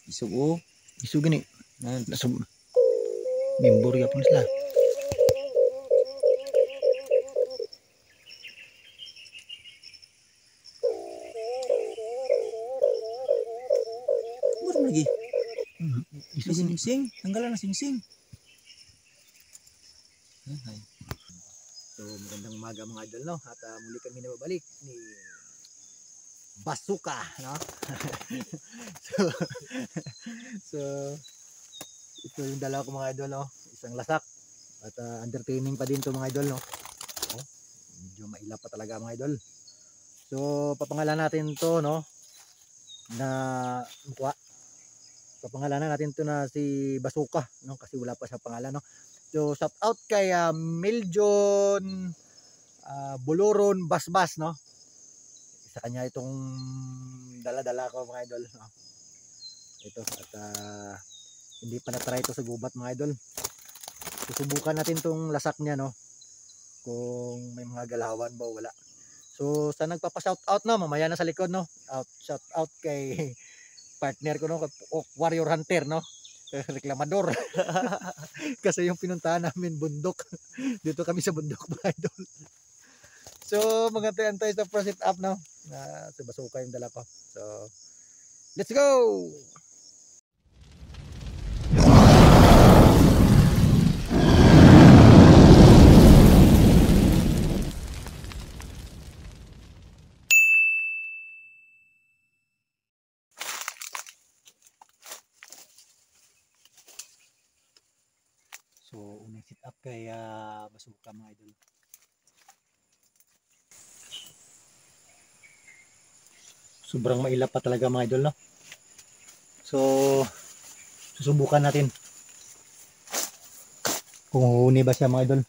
Isog o. Isu gini. Nan. Nasub member yapon sila. Muro lagi. Isu May gini. singsing. Tanggalan na singsing. Ay. So magandang umaga mga idol no. At muli kami na babalik ni Basuka no. so, so ito yung dalawa ko mga idol no. Isang lasak. At entertaining pa din to mga idol no. Oh, medyo mailap pa talaga mga idol. So papangalan natin to no na mukha. Papangalanan natin to na si Basuka no kasi wala pa sa pangalan no. So shout out kay Miljon Buluron Basbas no. Sa kanya itong dala-dala ko mga idol no. Ito at hindi pa na-try ito sa gubat mga idol. Susubukan natin tong lasak niya no. Kung may mga galawan ba o wala. So sa nagpapa-shout out no, mamaya na sa likod no. Shout out kay partner ko no, Warrior Hunter no. Reklamador. Kasi yung pinuntahan namin bundok. Dito kami sa bundok mga idol. So magantay-antay sa pro sit up no. Sa Basuka yung dala ko. So let's go. So unang sit up kay Basuka mga idol. Sobrang mailap pa talaga mga idol no. So susubukan natin kung huhuni ba siya mga idol.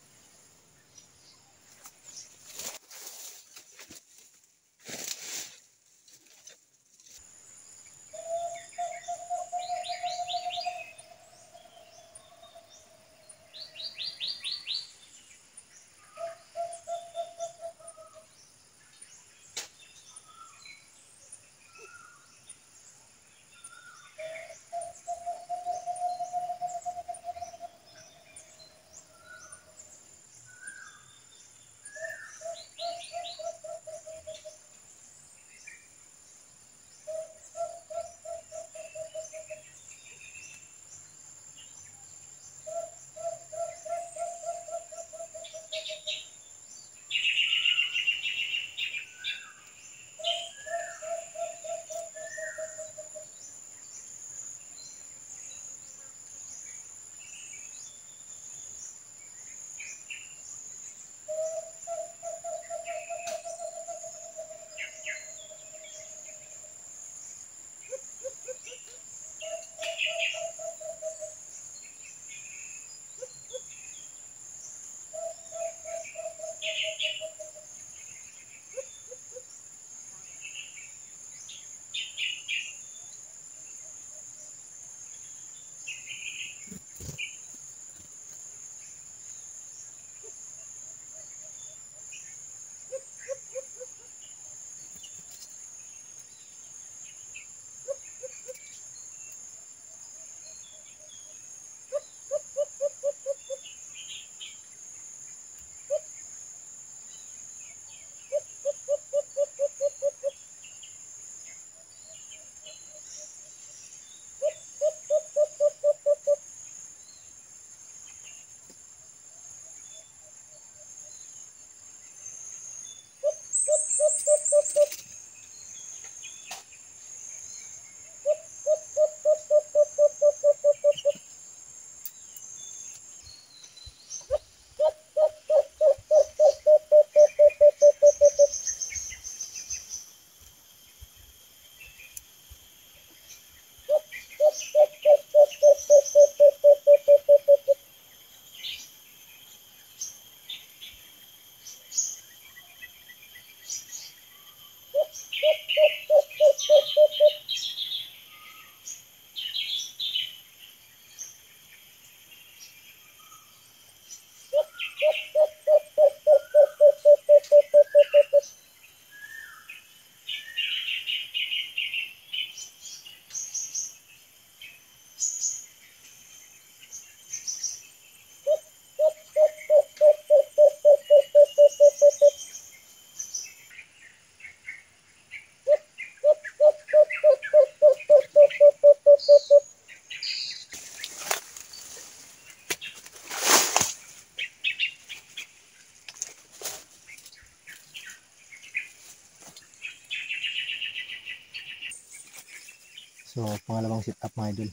So, pangalawang sit up mga idol.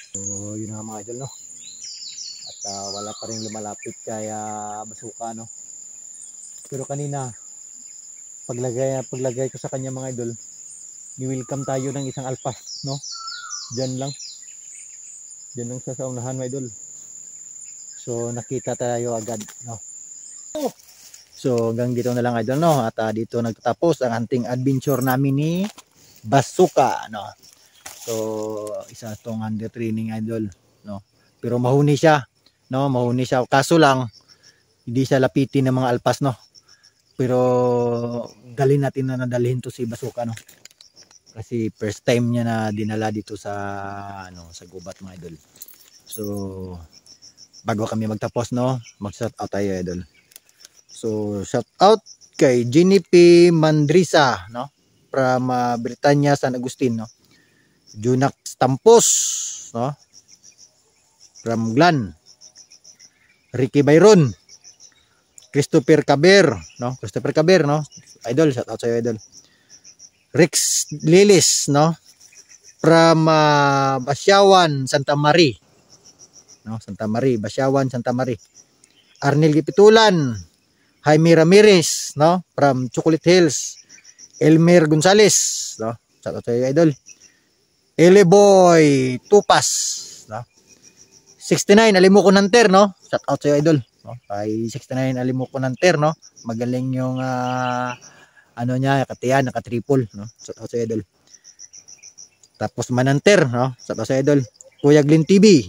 So, yun na mga idol, no? At wala pa rin lumalapit kaya basuka, no? Pero kanina, paglagay ko sa kanya mga idol, ni-welcome tayo ng isang alpas, no? Diyan lang sa unahan mga idol. So, nakita tayo agad, no? So, hanggang dito na lang idol, no? At dito nagtatapos ang ating adventure namin ni Basuka, no? So, isa tong under training idol, no? Pero mahuni siya, no? Mahuni siya. Kaso lang, hindi siya lapitin ng mga alpas, no? Pero dalhin natin na nadalhin to si Basuka, no? Kasi first time niya na dinala dito sa sa gubat mga idol. So, bago kami magtapos, no? Mag-shout out tayo idol. So, shout out kay Jenny P. Mandrisa, no? From Britannia, San Agustin, no? Junax Tampos, no? From Glan. Ricky Byron. Christopher Caber, no? Christopher Caber, no? Idol, shout out sa iyo idol. Rex Lilis, no? From Basyawan, Santa Maria. No, Santa Maria, Basyawan, Santa Maria. Arnel Gipitulan, Jaime Ramirez, no? From Chocolate Hills. Elmer Gonzales, no? Shout out sa iyo idol. Eleboy Tupas, no? 69 Alimuko Nanter, no? Shout out sa iyo idol, no? Kay 69 Alimuko Nanter, no? Magaling yung ano niya, katiyan, naka-triple, no? Shout out sa idol. Tapos Mananter, no? Shout out sa idol. Kuya Glenn TV.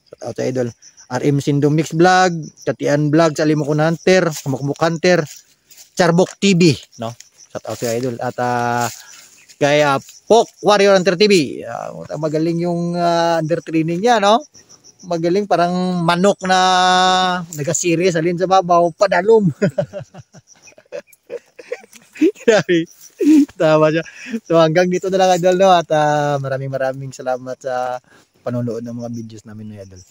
Shout out sa idol. RM Sindong Mix Vlog, Katian Vlog, sa Alimokon Hunter, Kamukmuk Hunter, Charbok TV, no? Shout out sa idol. At kaya Pok Warrior Hunter TV. Magaling yung under training niya, no? Magaling, parang manok na nag-series alin sa babaw, padalom. Grabe. Tama siya. So hanggang dito na lang idol, no? At maraming salamat sa panonood ng mga videos namin na idol.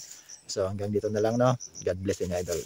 So hanggang dito na lang, no? God bless you idol.